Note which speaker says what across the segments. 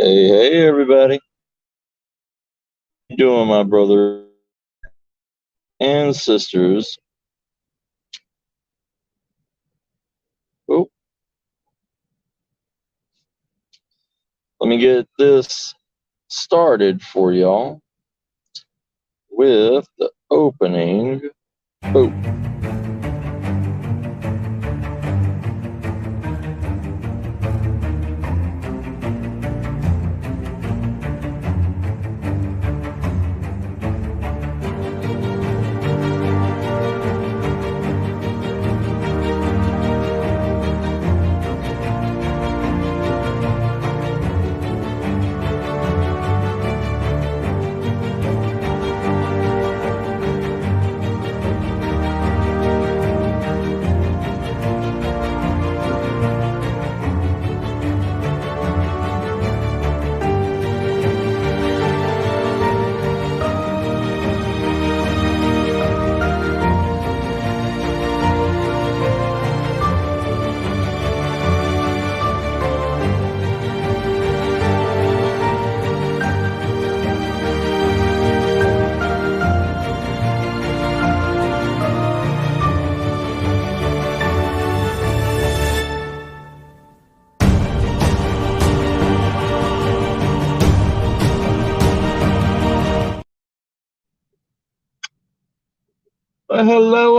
Speaker 1: Hey, everybody. How you doing, my brother and sisters? Oh, let me get this started for y'all with the opening. Oh,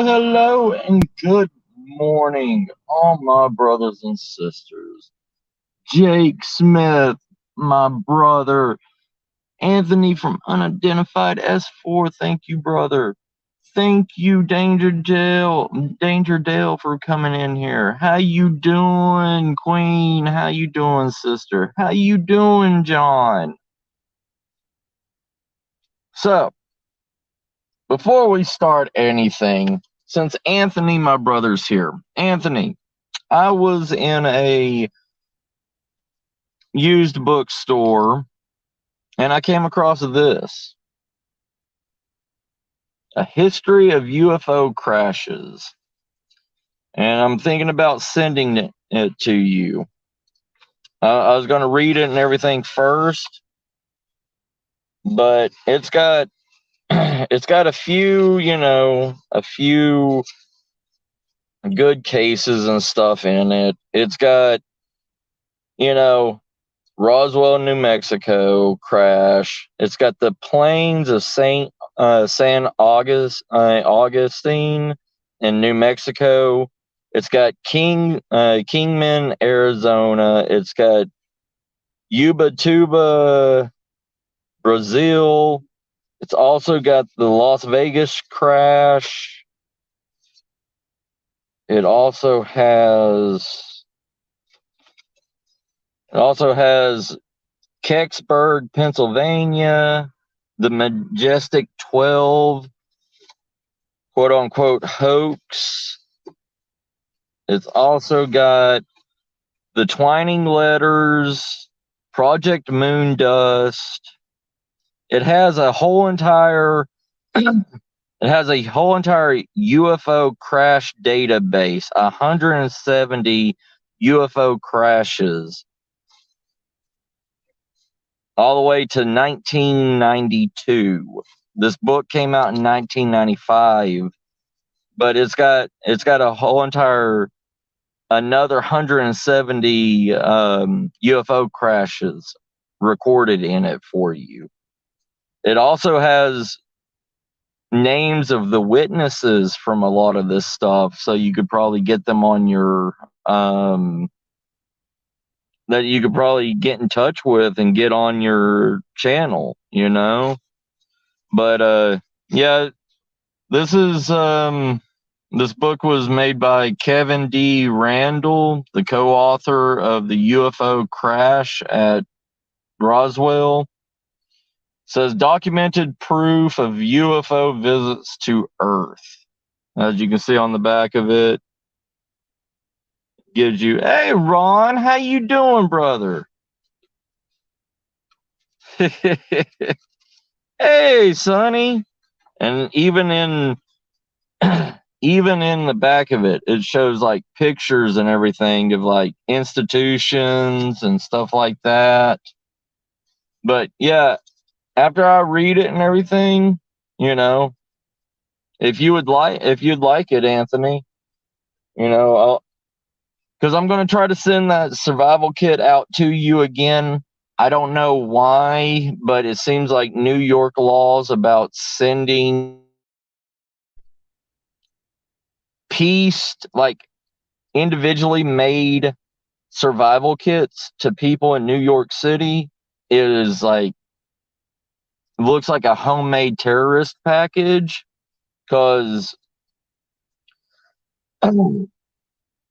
Speaker 1: hello, and good morning, all my brothers and sisters. Jake Smith, my brother. Anthony from Unidentified S4, thank you, brother. Thank you, Danger Dale, for coming in here. How you doing, Queen? How you doing, sister? How you doing, John? So, before we start anything, since Anthony, my brother's here, Anthony, I was in a used bookstore and I came across this. A History of UFO Crashes. And I'm thinking about sending it to you. I was going to read it and everything first, but it's got a few, a few good cases and stuff in it. It's got, Roswell, New Mexico crash. It's got the plains of San Augustine in New Mexico. It's got Kingman, Arizona. It's got Ubatuba, Brazil. It's also got the Las Vegas crash. It also has Kecksburg, Pennsylvania, the Majestic 12, quote unquote, hoax. It's also got the Twining Letters, Project Moon Dust. It has a whole entire UFO crash database, 170 UFO crashes, all the way to 1992. This book came out in 1995, but it's got a whole entire another 170 UFO crashes recorded in it for you. It also has names of the witnesses from a lot of this stuff, so you could probably get them on your that you could probably get in touch with and get on your channel, But yeah, this is this book was made by Kevin D. Randall, the co-author of the UFO crash at Roswell. It says documented proof of UFO visits to Earth. As you can see on the back of it, gives you, hey Ron, how you doing, brother? Hey Sonny. And even in the back of it, it shows like pictures and everything of like institutions and stuff like that. But yeah, after I read it and everything, you know, if you'd like it, Anthony, you know, because I'm going to try to send that survival kit out to you again. I don't know why, but it seems like New York laws about sending pieced, like individually made survival kits to people in New York City is like looks like a homemade terrorist package because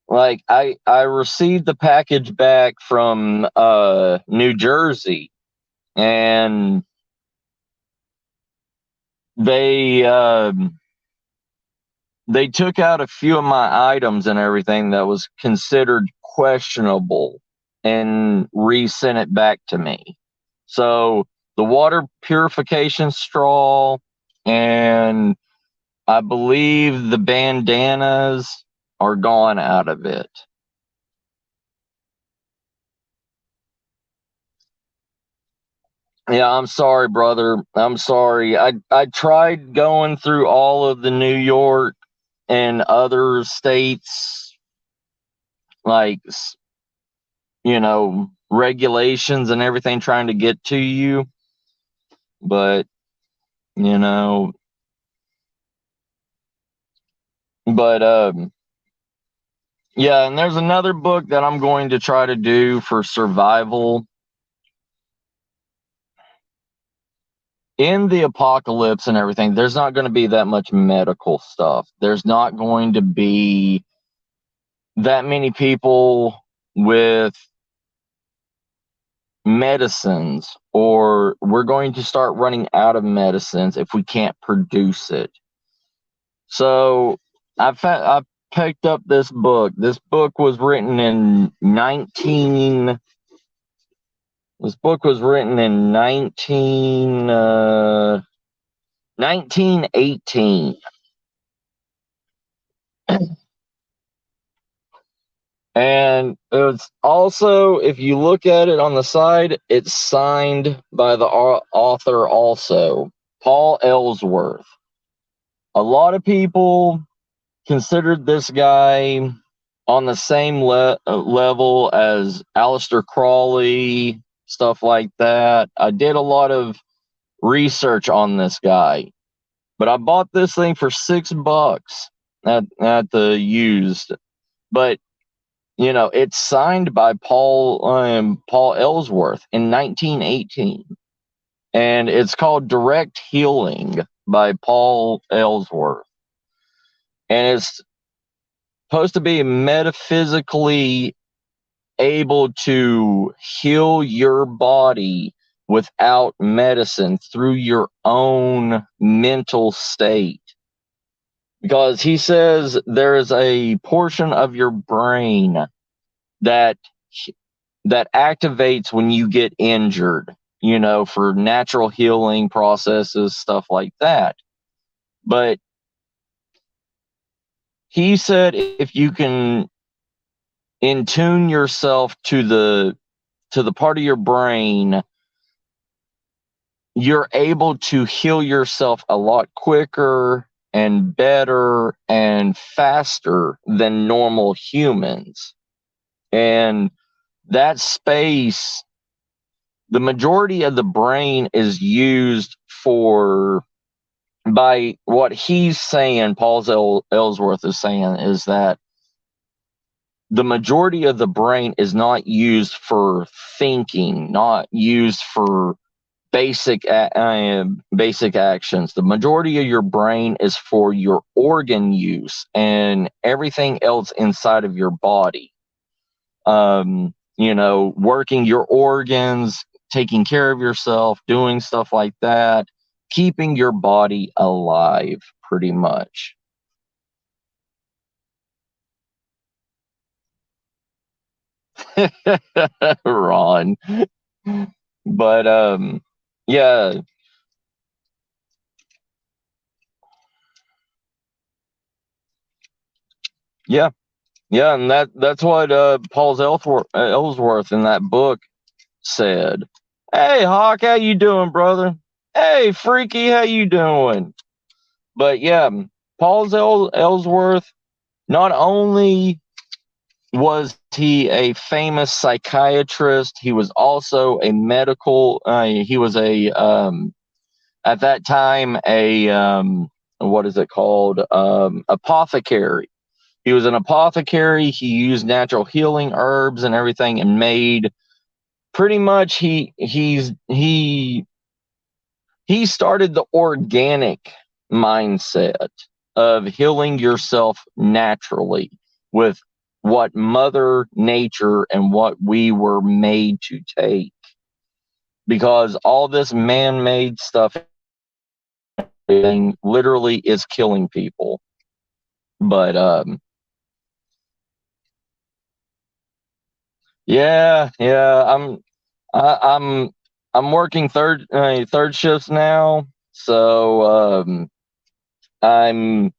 Speaker 1: like I received the package back from New Jersey, and they they took out a few of my items and everything that was considered questionable and resent it back to me. So the water purification straw and I believe the bandanas are gone out of it. Yeah, I'm sorry, brother. I'm sorry. I tried going through all of the New York and other states like regulations and everything trying to get to you, but you know, but yeah, and there's another book that I'm going to try to do for survival in the apocalypse and everything. There's not going to be that much medical stuff. There's not going to be that many people with medicines, or we're going to start running out of medicines if we can't produce it. So I picked up this book. This book was written in 19 this book was written in 1918. And it's also, if you look at it on the side, it's signed by the author also, Paul Ellsworth. A lot of people considered this guy on the same level as Aleister Crowley, stuff like that. I did a lot of research on this guy, but I bought this thing for $6 at the used. But it's signed by Paul Ellsworth in 1918, and it's called Direct Healing by Paul Ellsworth, and it's supposed to be metaphysically able to heal your body without medicine through your own mental state. Because he says there is a portion of your brain that activates when you get injured, for natural healing processes, stuff like that. But he said if you can in tune yourself to the part of your brain, you're able to heal yourself a lot quicker and better and faster than normal humans. And that space, the majority of the brain is used for, by what he's saying, Paul Ellsworth is saying, is that the majority of the brain is not used for thinking, not used for basic actions. The majority of your brain is for your organ use and everything else inside of your body. Working your organs, taking care of yourself, doing stuff like that, keeping your body alive, pretty much. Ron. But yeah, yeah, yeah, and that's what Ellsworth in that book said. Hey, Hawk, how you doing, brother? Hey, Freaky, how you doing? But yeah, Ellsworth, not only was he a famous psychiatrist, he was also a medical, he was at that time, what is it called? Apothecary. He was an apothecary. He used natural healing herbs and everything and made pretty much he started the organic mindset of healing yourself naturally with what Mother Nature and what we were made to take. Because all this man made stuff literally is killing people. But yeah, I'm I'm working third shifts now, so I'm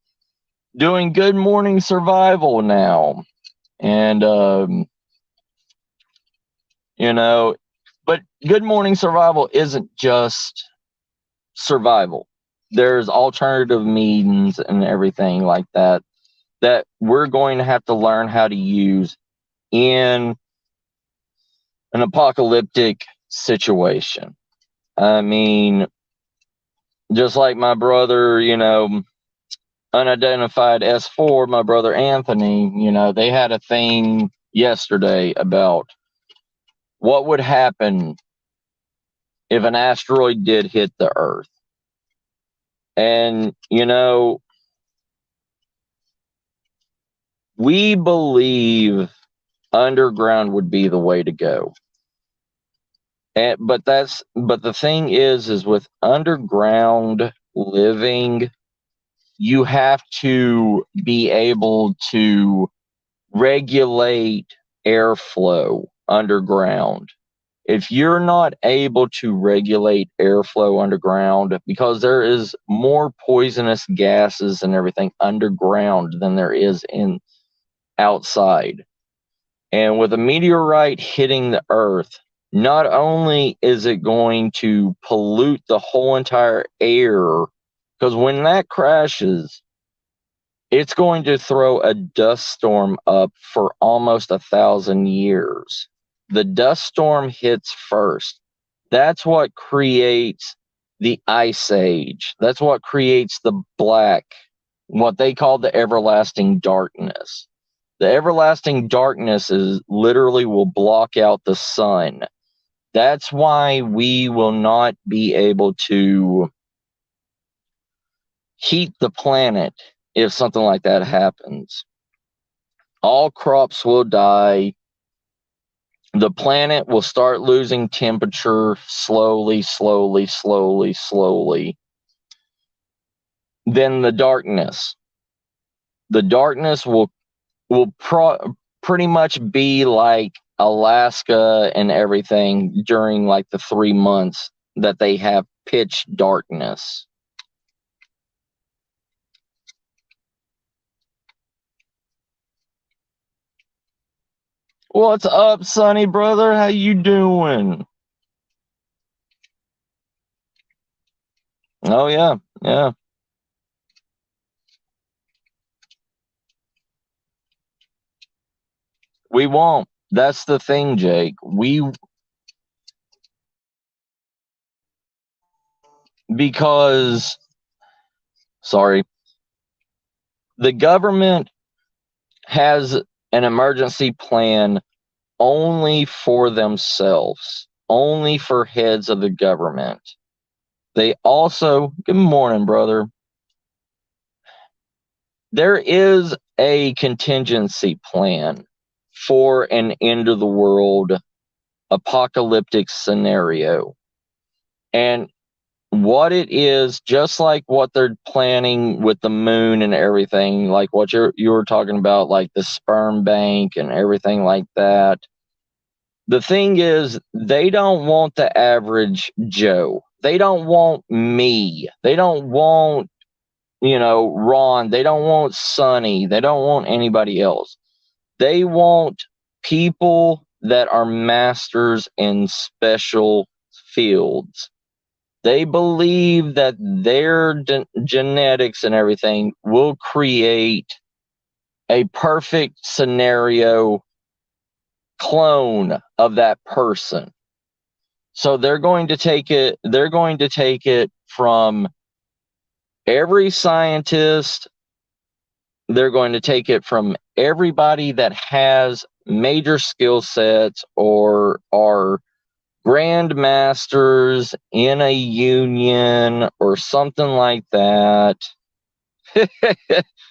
Speaker 1: doing good morning survival now, and you know, but good morning survival isn't just survival. There's alternative means and everything like that that we're going to have to learn how to use in an apocalyptic situation. I mean, just like my brother, unidentified S4, my brother Anthony, they had a thing yesterday about what would happen if an asteroid did hit the Earth. And, we believe underground would be the way to go. But the thing is with underground living, you have to be able to regulate airflow underground. If you're not able to regulate airflow underground, because there is more poisonous gases and everything underground than there is in outside. And with a meteorite hitting the Earth, not only is it going to pollute the whole entire air, because when that crashes, it's going to throw a dust storm up for almost 1,000 years. The dust storm hits first. That's what creates the ice age. That's what creates the black, what they call the everlasting darkness. The everlasting darkness is literally will block out the sun. That's why we will not be able to heat the planet if something like that happens. All crops will die. The planet will start losing temperature slowly, slowly, slowly, slowly. Then the darkness. The darkness will pretty much be like Alaska and everything during like the 3 months that they have pitch darkness. What's up, Sonny brother? How you doing? Oh yeah, yeah. We won't. That's the thing, Jake. Because sorry, the government has an emergency plan only for themselves, only for heads of the government. They also, good morning, brother. There is a contingency plan for an end of the world apocalyptic scenario. And what it is, just like what they're planning with the moon and everything, like what you were talking about, like the sperm bank and everything like that. The thing is, they don't want the average Joe. They don't want me. They don't want, Ron. They don't want Sonny. They don't want anybody else. They want people that are masters in special fields. They believe that their genetics and everything will create a perfect scenario clone of that person. So they're going to take it from every scientist. They're going to take it from everybody that has major skill sets or are grandmasters in a union or something like that.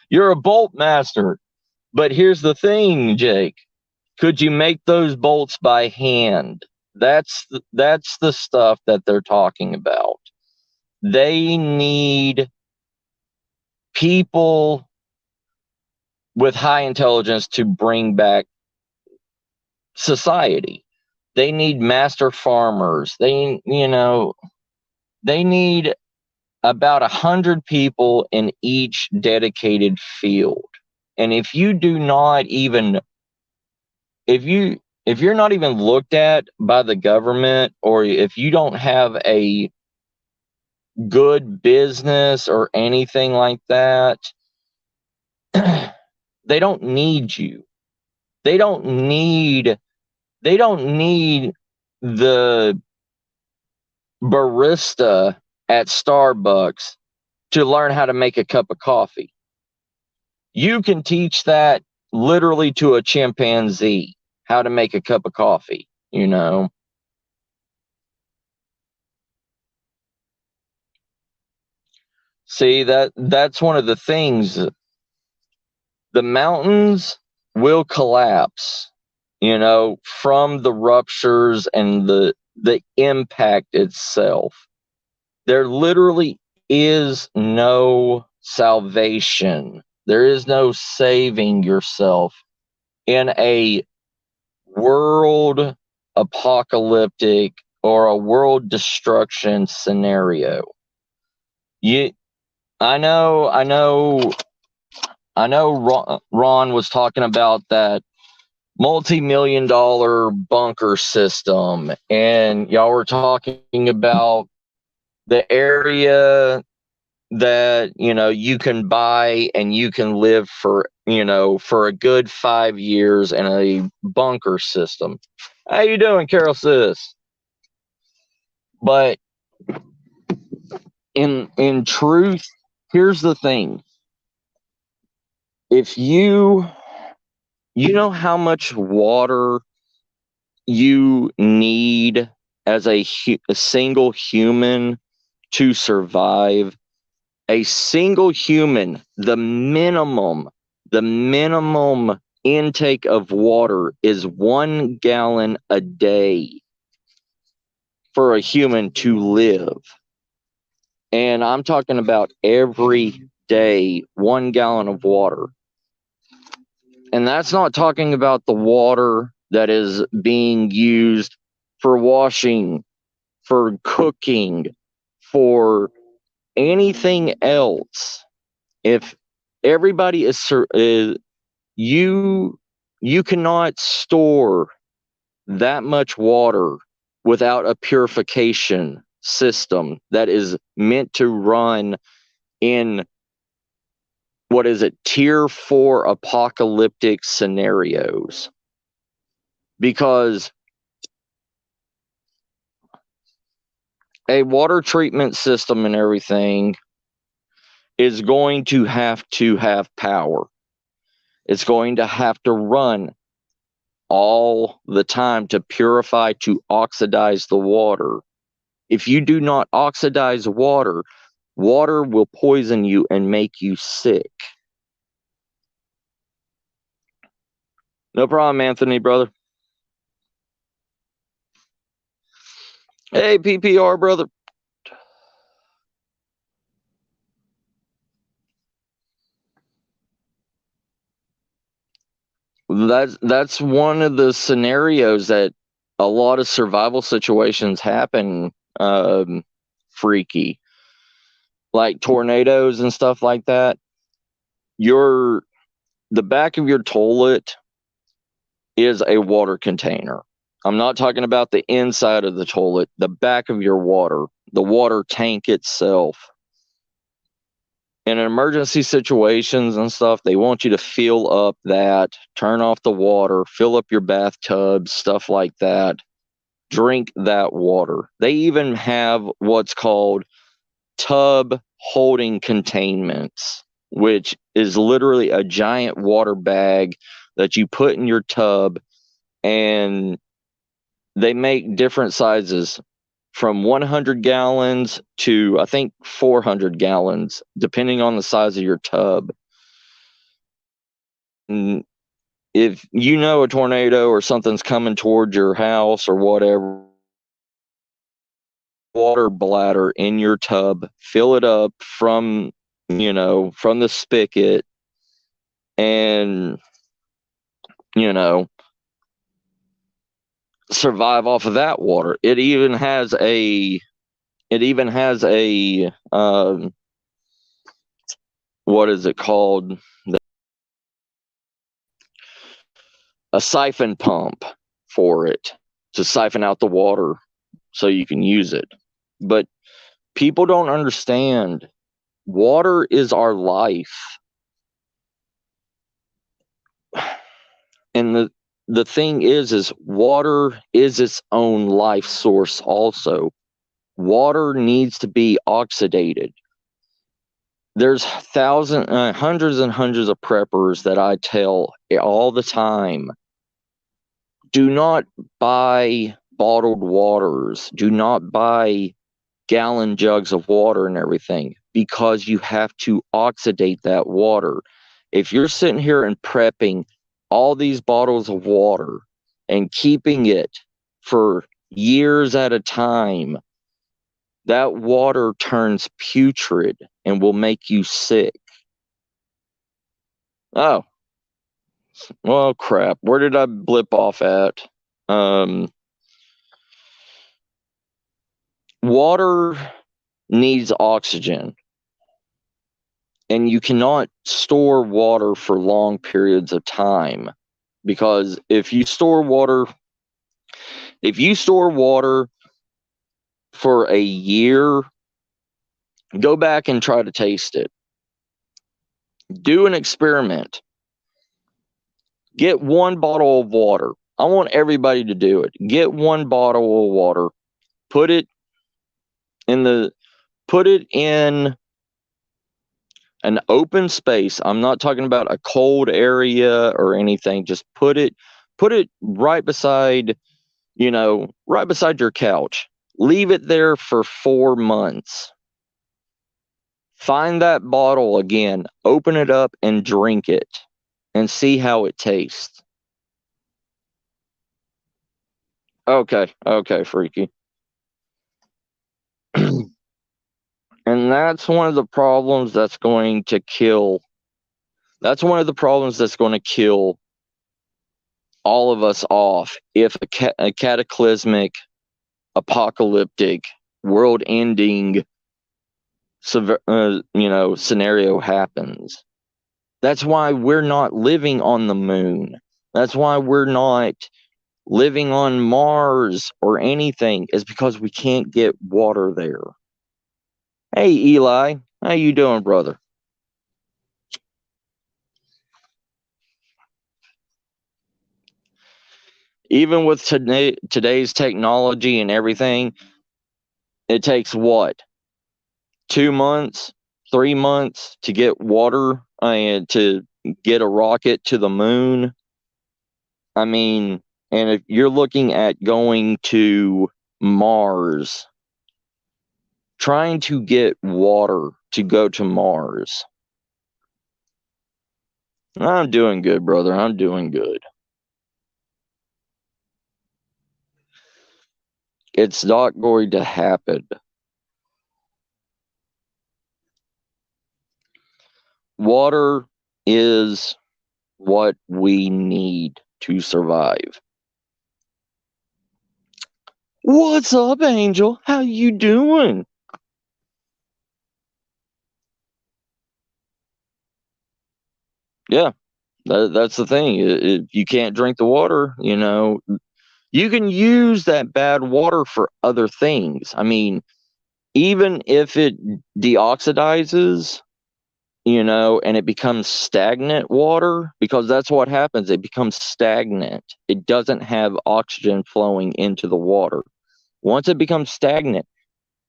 Speaker 1: You're a bolt master. But here's the thing, Jake. Could you make those bolts by hand? That's the stuff that they're talking about. They need people with high intelligence to bring back society. They need master farmers. They need about 100 people in each dedicated field. And if you do not even, if you're not even looked at by the government, or if you don't have a good business or anything like that, they don't need you. They don't need the barista at Starbucks to learn how to make a cup of coffee. You can teach that literally to a chimpanzee how to make a cup of coffee, See, that's one of the things. The mountains will collapse, from the ruptures and the impact itself. There literally is no salvation. There is no saving yourself in a world apocalyptic or a world destruction scenario. I know Ron was talking about that multi-million-dollar bunker system, and y'all were talking about the area that you can buy and you can live for a good 5 years in a bunker system. How you doing, Carol Sis? But in truth, here's the thing. If you know how much water you need as a single human to survive. A single human, the minimum intake of water is 1 gallon a day for a human to live. And I'm talking about every day, 1 gallon of water. And that's not talking about the water that is being used for washing, for cooking, for anything else. If everybody is you cannot store that much water without a purification system that is meant to run in, what is it, tier 4 apocalyptic scenarios. Because a water treatment system and everything is going to have power. It's going to have to run all the time to purify, to oxidize the water. If you do not oxidize water, water will poison you and make you sick. No problem, Anthony, brother. Hey, PPR, brother. That's one of the scenarios that a lot of survival situations happen, freaky, like tornadoes and stuff like that. The back of your toilet is a water container. I'm not talking about the inside of the toilet, the back of your water, the water tank itself. In emergency situations and stuff, they want you to fill up that, turn off the water, fill up your bathtub, stuff like that. Drink that water. They even have what's called tub holding containments, which is literally a giant water bag that you put in your tub, and they make different sizes from 100 gallons to I think 400 gallons, depending on the size of your tub. And if you know a tornado or something's coming towards your house or whatever, water bladder in your tub, fill it up from the spigot, and survive off of that water. It even has a what is it called, a siphon pump for it to siphon out the water so you can use it. But people don't understand, water is our life. And the thing is water is its own life source also. Water needs to be oxidated. There's hundreds and hundreds of preppers that I tell all the time, do not buy bottled waters. Do not buy gallon jugs of water and everything, because you have to oxidate that water. If you're sitting here and prepping all these bottles of water and keeping it for years at a time, that water turns putrid and will make you sick. Oh, well, crap. Where did I blip off at? Water needs oxygen, and you cannot store water for long periods of time, because if you store water for a year, go back and try to taste it. Do an experiment. Get one bottle of water. I want everybody to do it. Get one bottle of water. Put it in an open space. I'm not talking about a cold area or anything. Just put it right beside your couch. Leave it there for 4 months. Find that bottle again, open it up and drink it, and see how it tastes. Okay, Freaky. And that's one of the problems that's going to kill all of us off if a cataclysmic, apocalyptic, world-ending scenario happens. That's why we're not living on the moon. That's why we're not living on Mars or anything, is because we can't get water there. Hey, Eli, how you doing, brother? Even with today's technology and everything, it takes what? 2 months, 3 months to get water and to get a rocket to the moon. I mean, and if you're looking at going to Mars, trying to get water to go to Mars. I'm doing good, brother. I'm doing good. It's not going to happen. Water is what we need to survive. What's up, Angel? How you doing? Yeah, that's the thing. If you can't drink the water, You can use that bad water for other things. I mean, even if it deoxidizes, and it becomes stagnant water, because that's what happens. It becomes stagnant. It doesn't have oxygen flowing into the water. Once it becomes stagnant,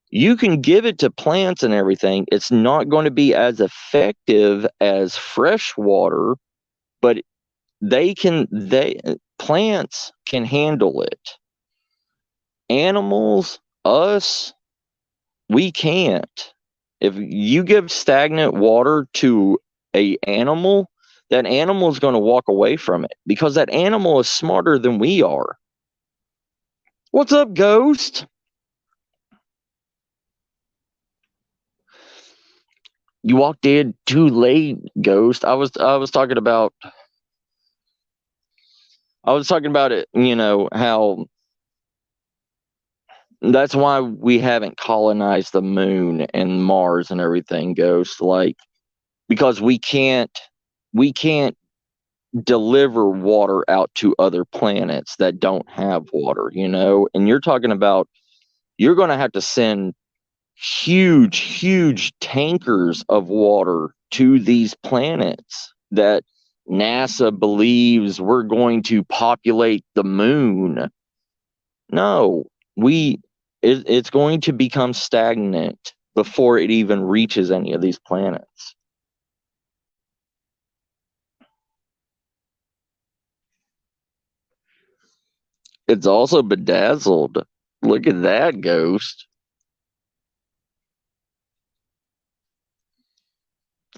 Speaker 1: you can give it to plants and everything. It's not going to be as effective as fresh water, but plants can handle it. Animals, us, we can't. If you give stagnant water to a animal, that animal is going to walk away from it because that animal is smarter than we are. What's up, Ghost? You walked in too late, Ghost. I was talking about it, how that's why we haven't colonized the moon and Mars and everything, Ghost. Like, because we can't deliver water out to other planets that don't have water, and you're talking about you're going to have to send huge tankers of water to these planets that NASA believes we're going to populate the moon. No, it's going to become stagnant before it even reaches any of these planets. It's also bedazzled. Look at that, Ghost.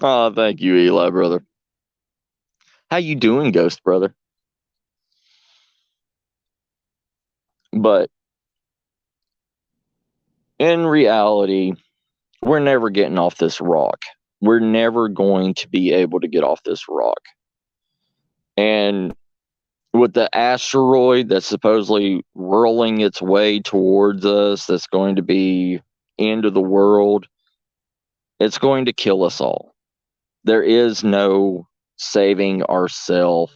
Speaker 1: Oh, thank you, Eli, brother. How you doing, Ghost, brother? But in reality, we're never getting off this rock. We're never going to be able to get off this rock. And with the asteroid that's supposedly whirling its way towards us, that's going to be end of the world, it's going to kill us all. There is no saving ourselves.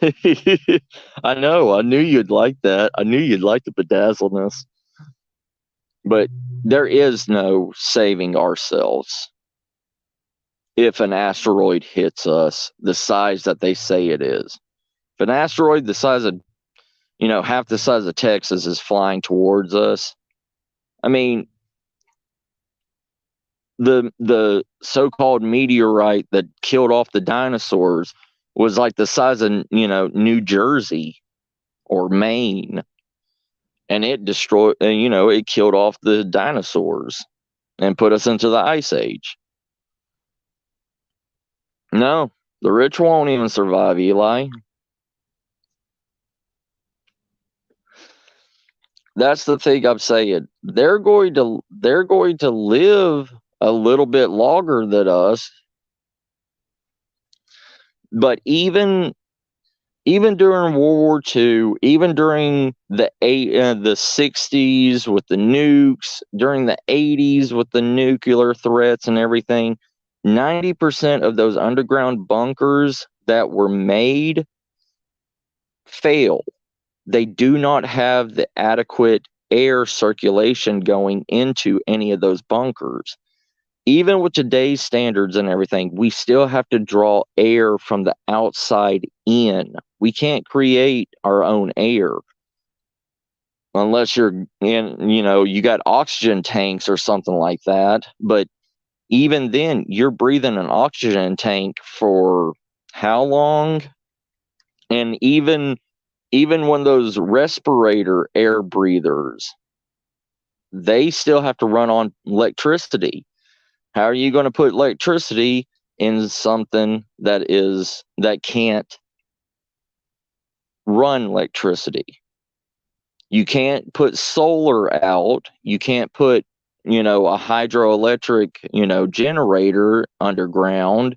Speaker 1: I know. I knew you'd like that. I knew you'd like the bedazzledness. But there is no saving ourselves if an asteroid hits us the size that they say it is. If an asteroid the size of, half the size of Texas is flying towards us, I mean, the so-called meteorite that killed off the dinosaurs was like the size of, New Jersey or Maine, and it destroyed, it killed off the dinosaurs and put us into the ice age. No, the rich won't even survive, Eli. That's the thing I'm saying. They're going to live a little bit longer than us, but even during World War II, even during the 60s with the nukes, during the 80s with the nuclear threats and everything, 90% of those underground bunkers that were made fail. They do not have the adequate air circulation going into any of those bunkers. Even with today's standards and everything, we still have to draw air from the outside in. We can't create our own air unless you're in, you got oxygen tanks or something like that. But even then, you're breathing an oxygen tank for how long? And even when those respirator air breathers, they still have to run on electricity. How are you going to put electricity in something that can't run electricity? You can't put solar out. You can't put, a hydroelectric, generator underground.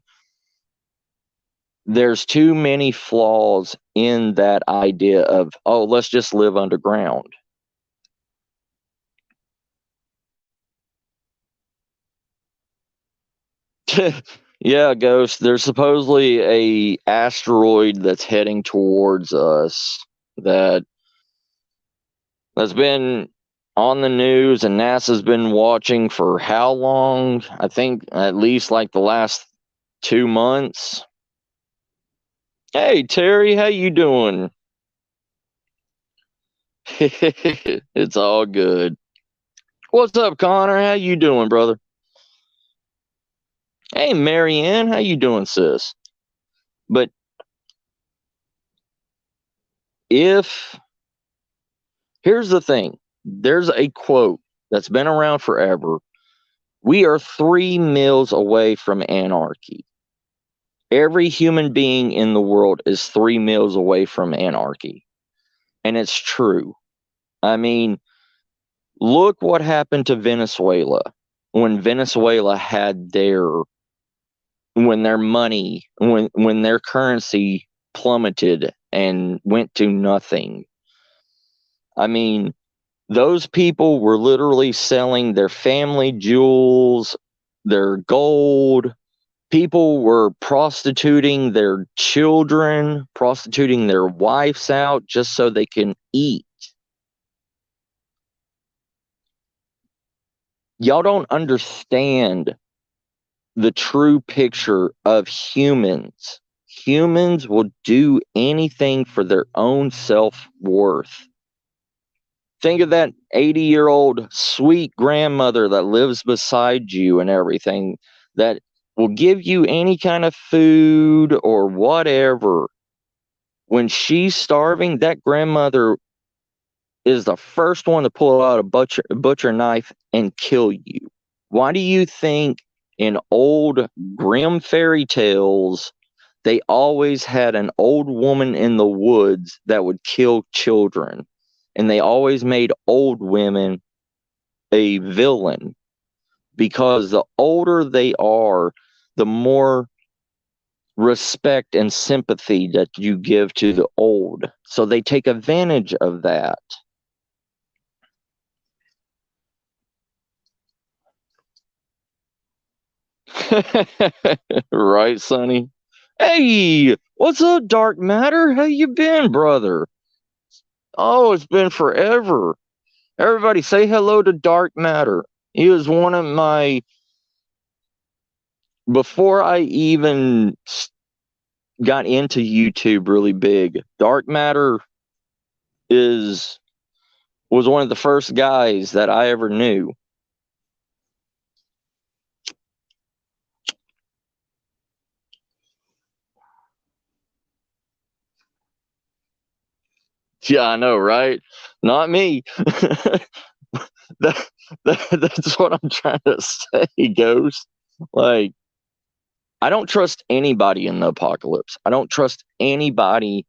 Speaker 1: There's too many flaws in that idea of, oh, let's just live underground. Yeah, Ghost. There's supposedly a asteroid that's heading towards us that that's been on the news, and NASA's been watching for how long? I think at least like the last 2 months. Hey Terry, how you doing? It's all good. What's up, Connor? How you doing, brother? Hey Marianne, how you doing, sis? But if here's the thing, there's a quote that's been around forever. We are 3 meals away from anarchy. Every human being in the world is 3 meals away from anarchy. And it's true. I mean, look what happened to Venezuela when Venezuela had their money, when their currency plummeted and went to nothing. I mean, those people were literally selling their family jewels, their gold. People were prostituting their children, prostituting their wives out just so they can eat. Y'all don't understand the true picture of humans. Humans will do anything for their own self-worth. Think of that 80-year-old sweet grandmother that lives beside you and everything, that will give you any kind of food or whatever. When she's starving, that grandmother is the first one to pull out a butcher knife and kill you. Why do you think in old grim fairy tales they always had an old woman in the woods that would kill children? And they always made old women a villain, because the older they are, the more respect and sympathy that you give to the old. So they take advantage of that. Right, Sonny? Hey, what's up, Dark Matter? How you been, brother? Oh, it's been forever. Everybody say hello to Dark Matter. He was one of my, before I even got into YouTube really big, Dark Matter is was one of the first guys that I ever knew. Yeah, I know, right? Not me. that, that's what I'm trying to say, Ghost. Like, I don't trust anybody in the apocalypse. I don't trust anybody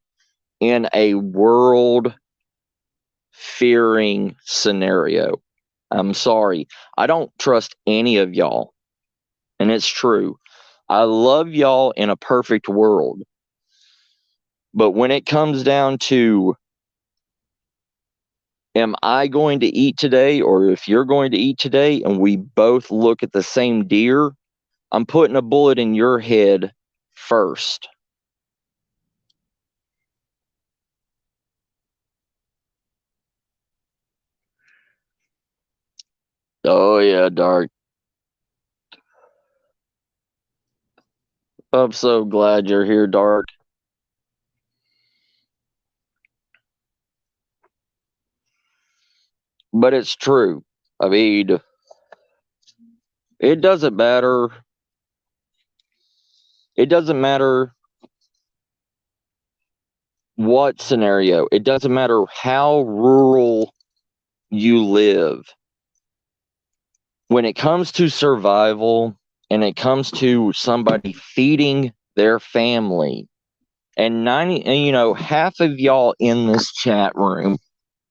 Speaker 1: in a world fearing scenario. I'm sorry. I don't trust any of y'all. And it's true. I love y'all in a perfect world. But when it comes down to, am I going to eat today, or if you're going to eat today and we both look at the same deer, I'm putting a bullet in your head first. Oh, yeah, Dark. I'm so glad you're here, Dark. But it's true. I mean, it doesn't matter. It doesn't matter what scenario. It doesn't matter how rural you live. When it comes to survival and it comes to somebody feeding their family, and half of y'all in this chat room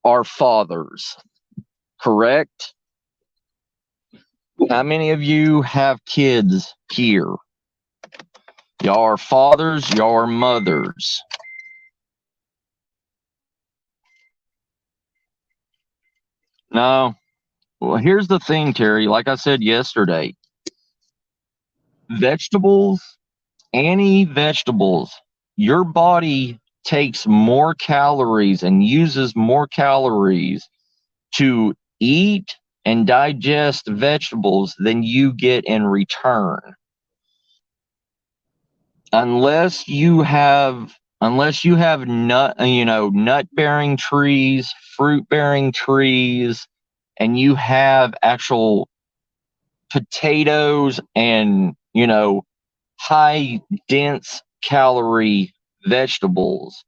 Speaker 1: are fathers, correct? How many of you have kids here? Y'all are fathers, y'all are mothers. No. Well, here's the thing, Terry. Like I said yesterday, vegetables, any vegetables, your body takes more calories and uses more calories to eat and digest vegetables than you get in return. Unless you have nut bearing trees, fruit bearing trees, and you have actual potatoes and high dense calorie vegetables,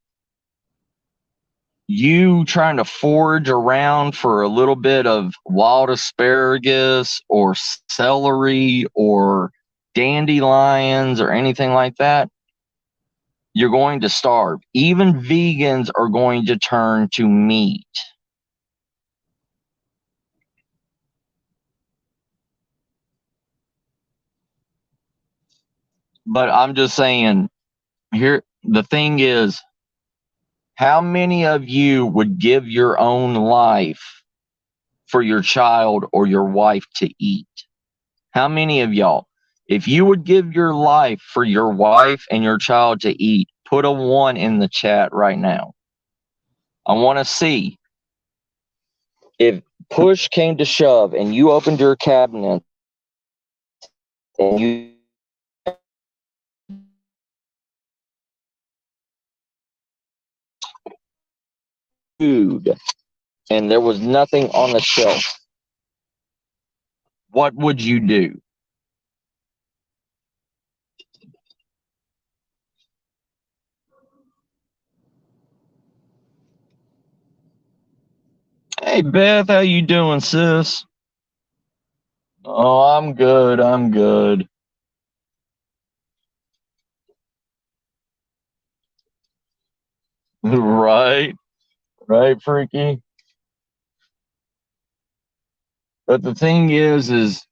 Speaker 1: you trying to forage around for a little bit of wild asparagus or celery or dandelions or anything like that, you're going to starve. Even vegans are going to turn to meat. But I'm just saying, here, the thing is, how many of you would give your own life for your child or your wife to eat? How many of y'all? If you would give your life for your wife and your child to eat, put a 1 in the chat right now. I want to see if push came to shove and you opened your cabinet and you food and there was nothing on the shelf, what would you do? Hey Beth, how you doing, sis? Oh, I'm good. I'm good. Right, right, Freaky. But the thing is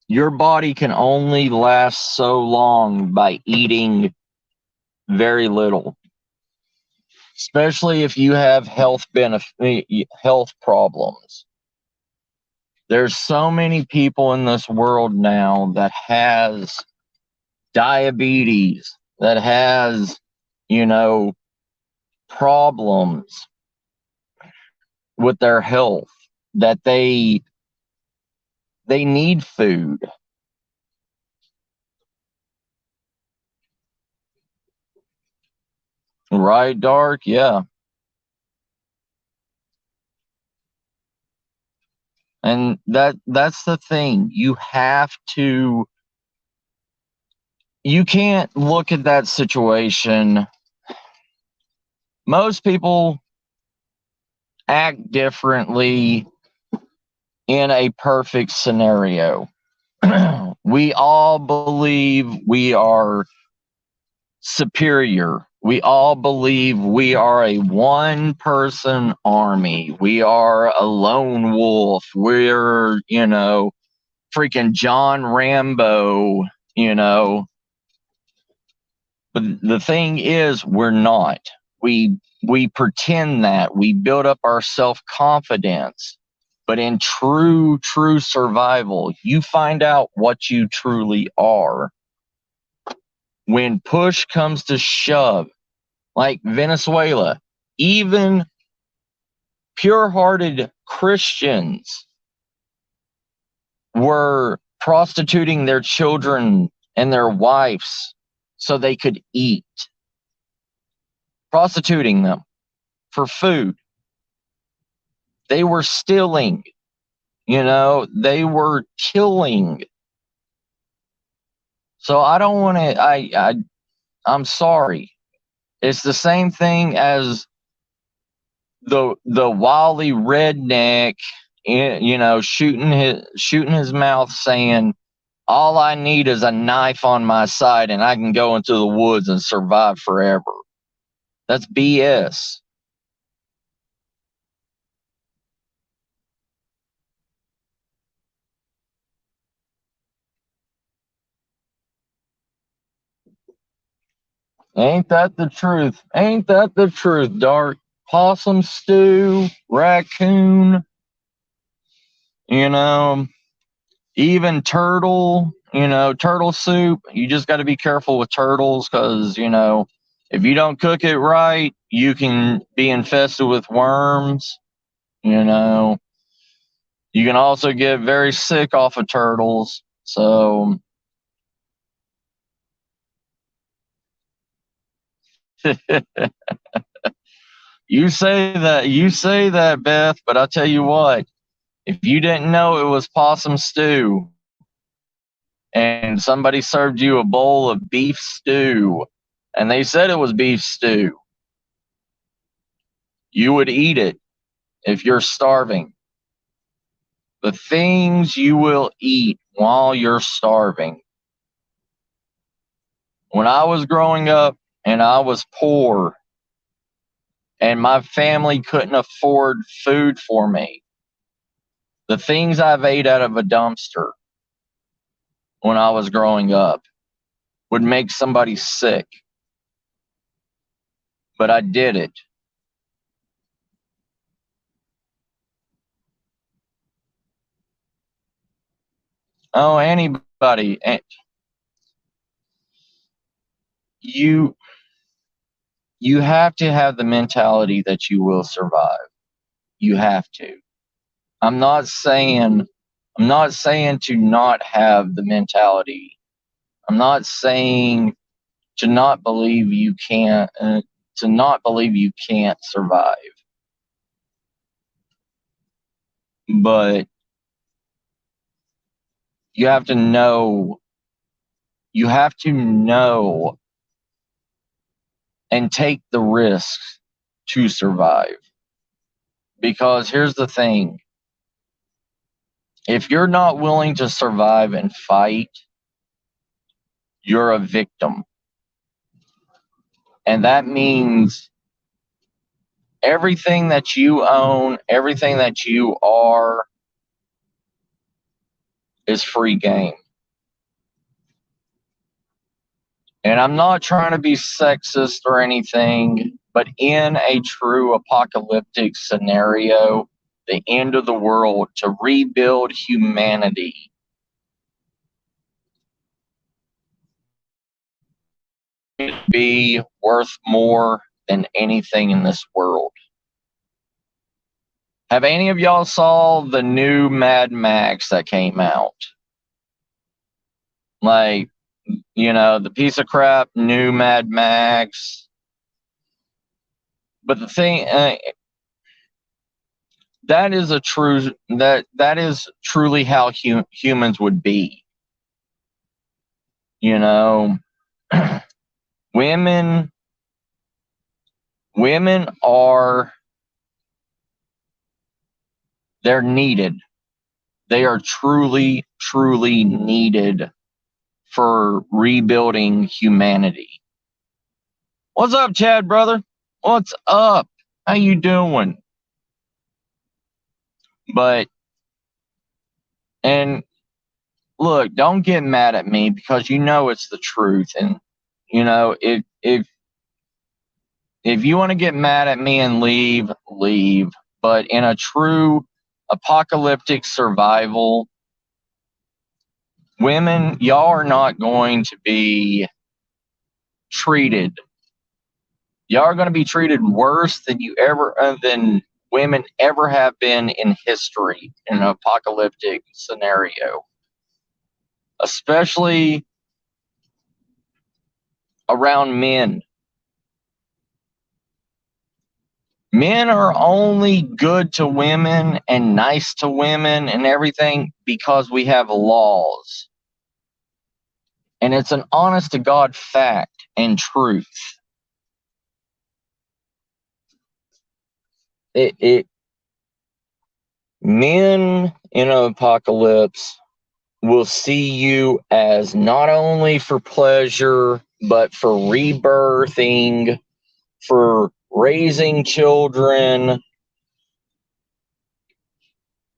Speaker 1: your body can only last so long by eating very little, especially if you have health problems. There's so many people in this world now that has diabetes, that has, problems with their health, that they need food. Right, Dark? Yeah. And that's the thing. You can't look at that situation. Most people act differently in a perfect scenario. We all believe we are superior. We all believe we are a one person army. We are a lone wolf. We're, freaking John Rambo, you know. But the thing is, we're not. We pretend that. We build up our self-confidence. But in true survival, you find out what you truly are. When push comes to shove, like Venezuela, even pure-hearted Christians were prostituting their children and their wives so they could eat. Prostituting them for food. They were stealing, they were killing. So I don't want to, I'm sorry. It's the same thing as the wily redneck, shooting his mouth saying, all I need is a knife on my side and I can go into the woods and survive forever. That's BS. Ain't that the truth? Ain't that the truth, Dark? Possum stew, raccoon, you know, even turtle soup. You just got to be careful with turtles because, if you don't cook it right, you can be infested with worms, you know. You can also get very sick off of turtles. So you say that, Beth, but I'll tell you what, if you didn't know it was possum stew and somebody served you a bowl of beef stew and they said it was beef stew, you would eat it if you're starving. The things you will eat while you're starving. When I was growing up and I was poor and my family couldn't afford food for me, the things I've ate out of a dumpster when I was growing up would make somebody sick. But I did it. Oh, anybody. You you have to have the mentality that you will survive. You have to. I'm not saying I'm not saying to not have the mentality. I'm not saying to not believe you can't to not believe you can't survive. But you have to know you have to know and take the risks to survive. Because here's the thing, if you're not willing to survive and fight, you're a victim. And that means everything that you own, everything that you are, is free game. And I'm not trying to be sexist or anything, but in a true apocalyptic scenario, the end of the world, to rebuild humanity, be worth more than anything in this world. Have any of y'all saw the new Mad Max that came out? Like, the piece of crap new Mad Max. But the thing, that is that is truly how humans would be. You know, women women are they're needed. They are truly needed for rebuilding humanity. What's up, Chad, brother? What's up? How you doing? But and look, don't get mad at me because it's the truth. And if you want to get mad at me and leave, leave. But in a true apocalyptic survival, women, y'all are not going to be treated. Y'all are going to be treated worse than women ever have been in history in an apocalyptic scenario, especially around men. Men are only good to women and nice to women and everything because we have laws. And it's an honest to God fact and truth. Men in an apocalypse will see you as not only for pleasure, but for rebirthing, for raising children,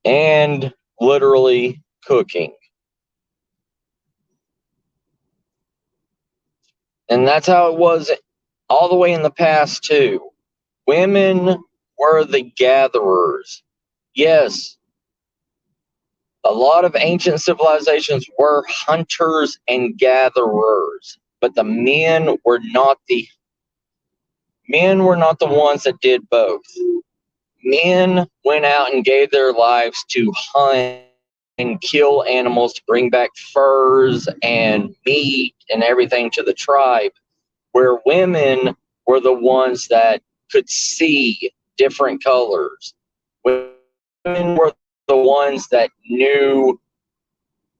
Speaker 1: and literally cooking. And that's how it was all the way in the past, too. Women were the gatherers. Yes, a lot of ancient civilizations were hunters and gatherers, but the men were not the ones that did both. Men went out and gave their lives to hunt and kill animals to bring back furs and meat and everything to the tribe, where women were the ones that could see different colors. Women were the ones that knew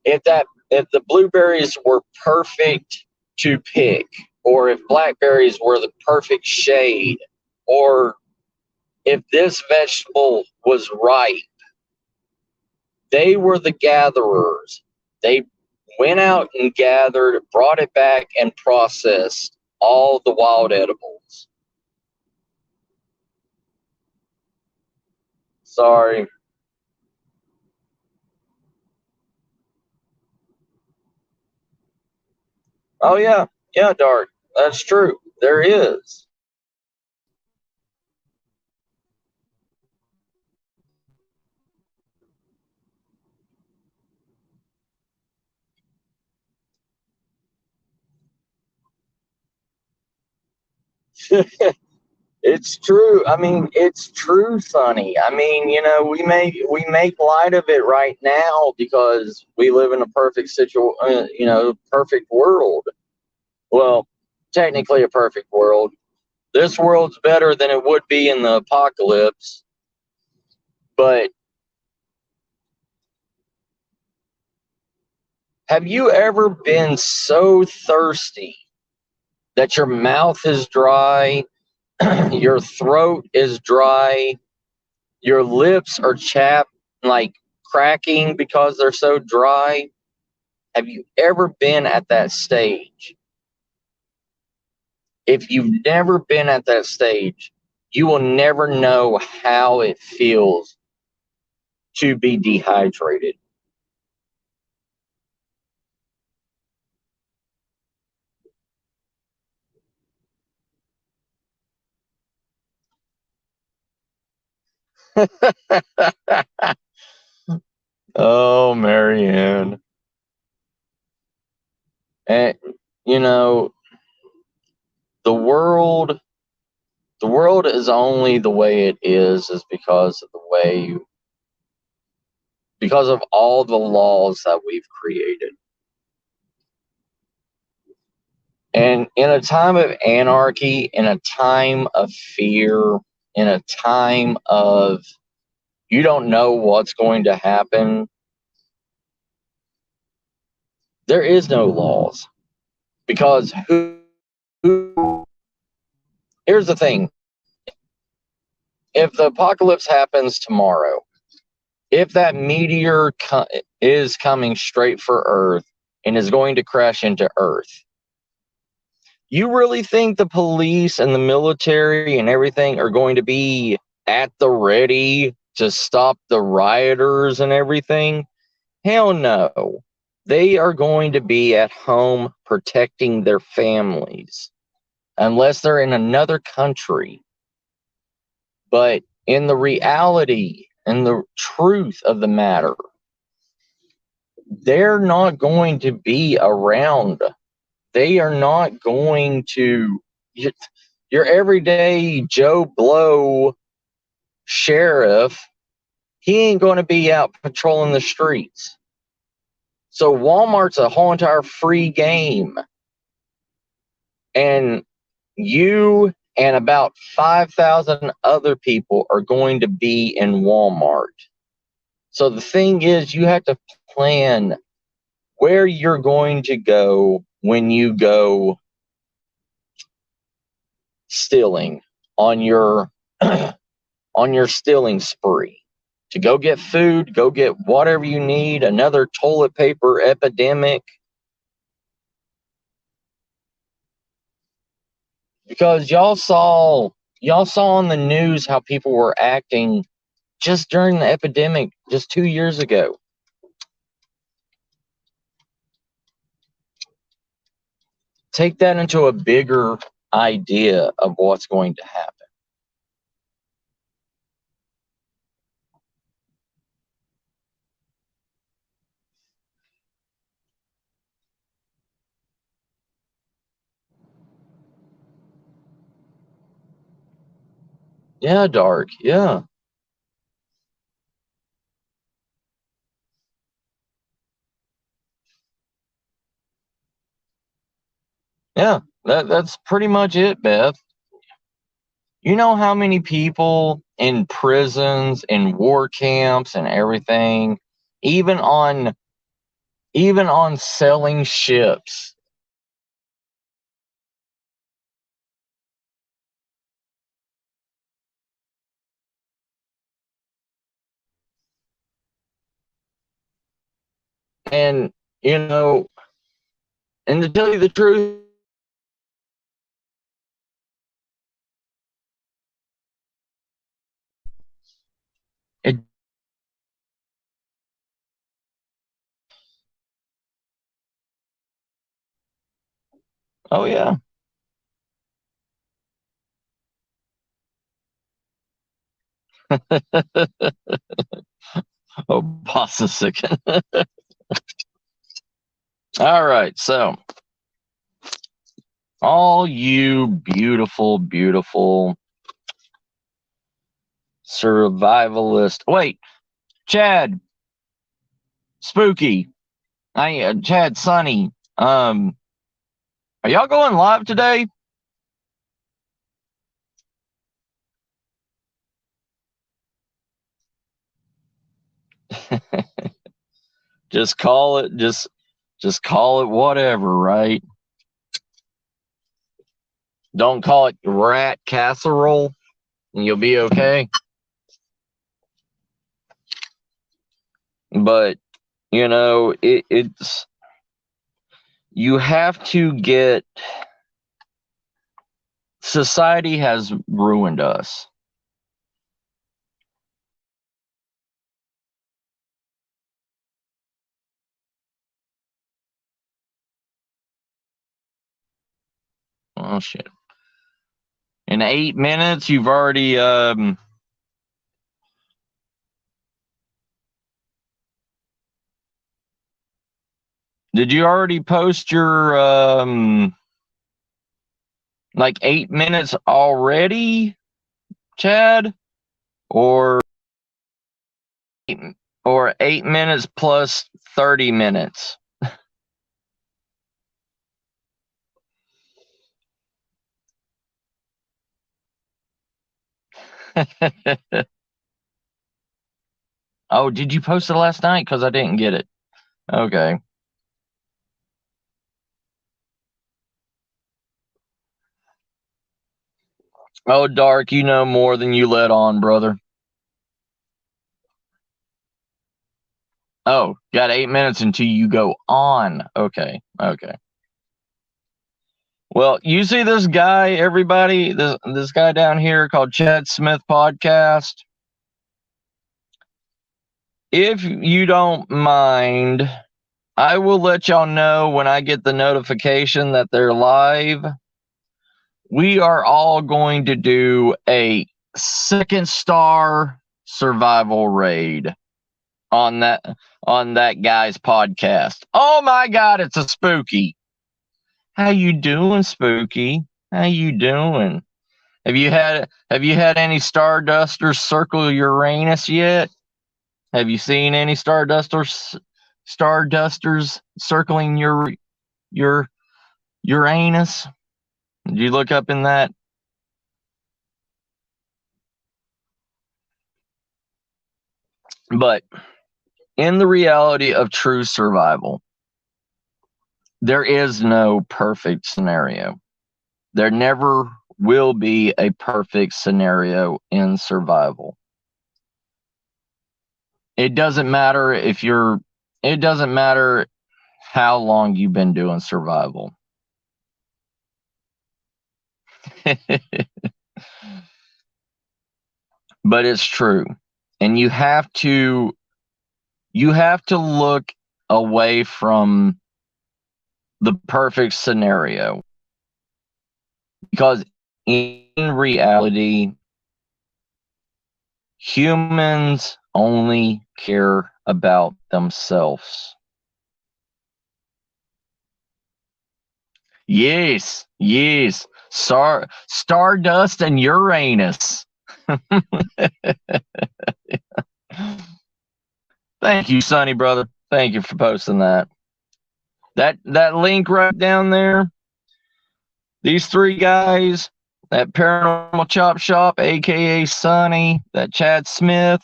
Speaker 1: if the blueberries were perfect to pick, or if blackberries were the perfect shade, or if this vegetable was ripe. They were the gatherers. They went out and gathered, brought it back, and processed all the wild edibles. Sorry. Oh, yeah. Yeah, Dark. That's true. There is. It's true. I mean, it's true, Sonny. I mean, we make light of it right now because we live in a perfect world. Well, technically a perfect world. This world's better than it would be in the apocalypse. But have you ever been so thirsty that your mouth is dry, your throat is dry, your lips are chapped, like cracking because they're so dry? Have you ever been at that stage? If you've never been at that stage, you will never know how it feels to be dehydrated. Oh, Marianne. And you know, the world the world is only the way it is because of all the laws that we've created. And in a time of anarchy, in a time of fear, in a time of you don't know what's going to happen, there is no laws. Because here's the thing, if the apocalypse happens tomorrow, if that meteor is coming straight for Earth and is going to crash into Earth, you really think the police and the military and everything are going to be at the ready to stop the rioters and everything? Hell no. They are going to be at home protecting their families, unless they're in another country. But in the reality and the truth of the matter, they're not going to be around. They are not going to. Your everyday Joe Blow sheriff, he ain't going to be out patrolling the streets. So Walmart's a whole entire free game. And you and about 5,000 other people are going to be in Walmart. So the thing is, you have to plan where you're going to go when you go stealing on your on your stealing spree. To go get food, go get whatever you need, another toilet paper epidemic. Because y'all saw on the news how people were acting just during the epidemic just 2 years ago. Take that into a bigger idea of what's going to happen. Yeah, Dark. Yeah. Yeah, that's pretty much it, Beth. You know how many people in prisons, in war camps, and everything, even on sailing ships. And you know, and to tell you the truth, it, oh yeah. Oh, boss is sick. All right, so all you beautiful, beautiful survivalist. Wait, Chad, Spooky, Chad, Sunny. Are y'all going live today? Just call it, just call it whatever, right? Don't call it rat casserole, and you'll be okay. But it's you have to get. Society has ruined us. Oh shit! In 8 minutes, you've already Did you already post your like 8 minutes already, Chad? Or or 8 minutes plus 30 minutes? Oh, did you post it last night? Because I didn't get it. Okay. Oh, Dark, you know more than you let on, brother. Oh, got 8 minutes until you go on. Okay. Okay. Well, you see this guy, everybody, this guy down here called Chad Smith Podcast. If you don't mind, I will let y'all know when I get the notification that they're live. We are all going to do a second star survival raid on that guy's podcast. Oh my god, it's a Spooky. How you doing, Spooky? How you doing? Have you had any Stardusters circle Uranus yet? Have you seen any Stardusters circling your Uranus? Did you look up in that? But in the reality of true survival, there is no perfect scenario. There never will be a perfect scenario in survival. It doesn't matter it doesn't matter how long you've been doing survival. But it's true. And you have to look away from the perfect scenario, because in reality humans only care about themselves. Yes, yes. Stardust and Uranus. Thank you, Sonny brother. Thank you for posting that. That link right down there. These three guys, that Paranormal Chop Shop, aka Sonny, that Chad Smith,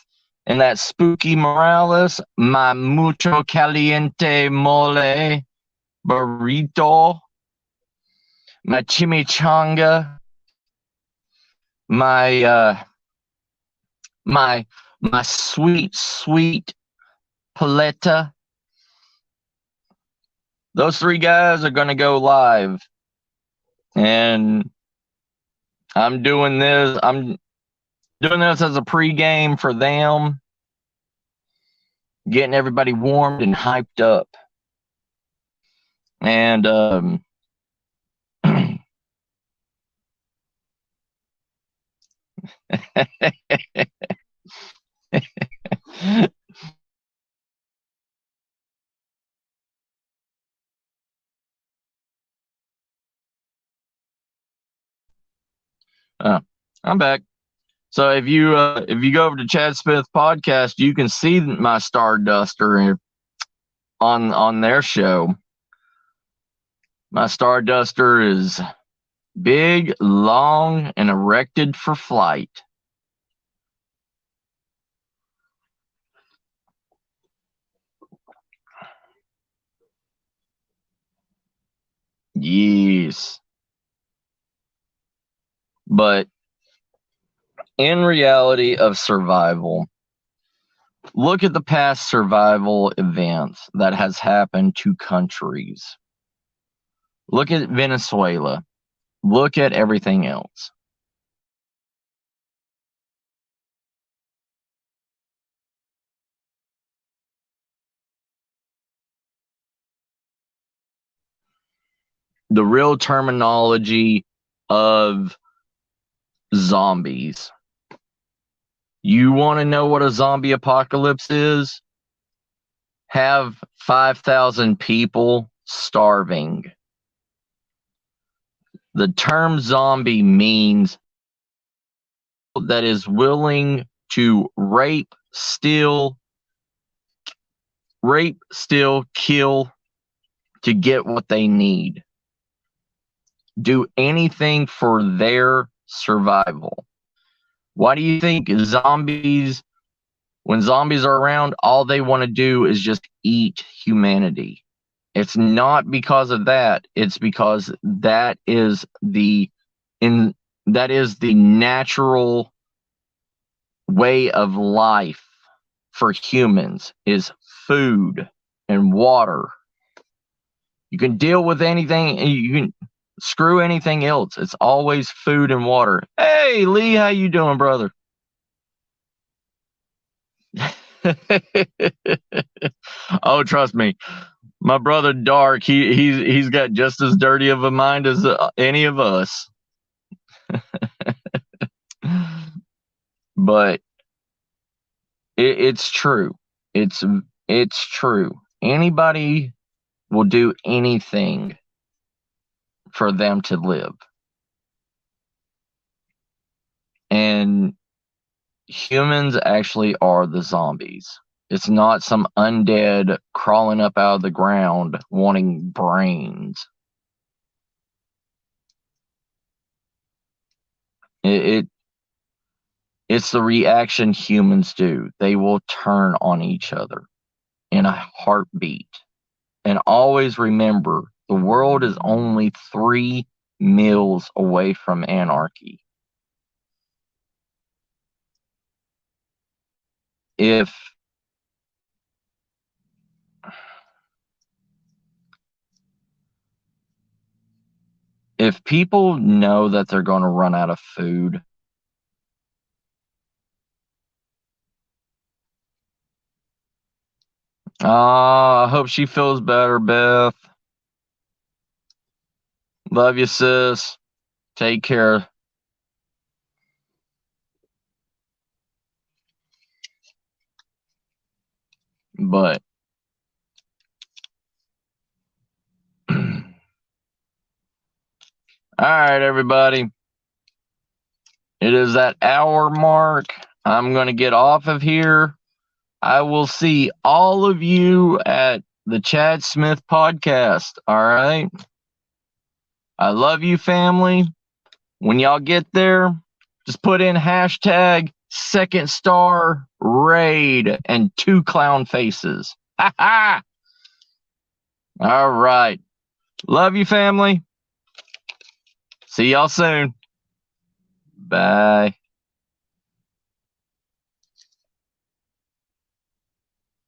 Speaker 1: and that Spooky Morales, my mucho caliente mole burrito, my chimichanga, my my sweet paleta. Those three guys are gonna go live, and I'm doing this as a pregame for them, getting everybody warmed and hyped up. And I'm back. So if you go over to Chad Smith podcast, you can see my Star Duster on their show. My Star Duster is big, long, and erected for flight. Yes. But in reality of survival, look at the past survival events that has happened to countries. Look at Venezuela. Look at everything else. The real terminology of zombies. You want to know what a zombie apocalypse is? Have 5,000 people starving. The term zombie means that is willing to rape, steal, kill to get what they need. Do anything for their survival. Why do you think zombies, when zombies are around, all they want to do is just eat humanity? It's not because of that. It's because that is the natural way of life for humans, is food and water. You can deal with anything, you can screw anything else. It's always food and water. Hey Lee, how you doing, brother? Oh, trust me, my brother Dark, he's got just as dirty of a mind as any of us. But it's true. It's true. Anybody will do anything for them to live. And humans actually are the zombies. It's not some undead crawling up out of the ground wanting brains. It's the reaction humans do. They will turn on each other in a heartbeat. And always remember, the world is only 3 meals away from anarchy. If people know that they're going to run out of food, I hope she feels better, Beth. Love you, sis. Take care. But all right, everybody. It is that hour mark. I'm going to get off of here. I will see all of you at the Chad Smith podcast. All right. I love you, family. When y'all get there, just put in hashtag second star raid and 2 clown faces. Ha ha! All right. Love you, family. See y'all soon. Bye.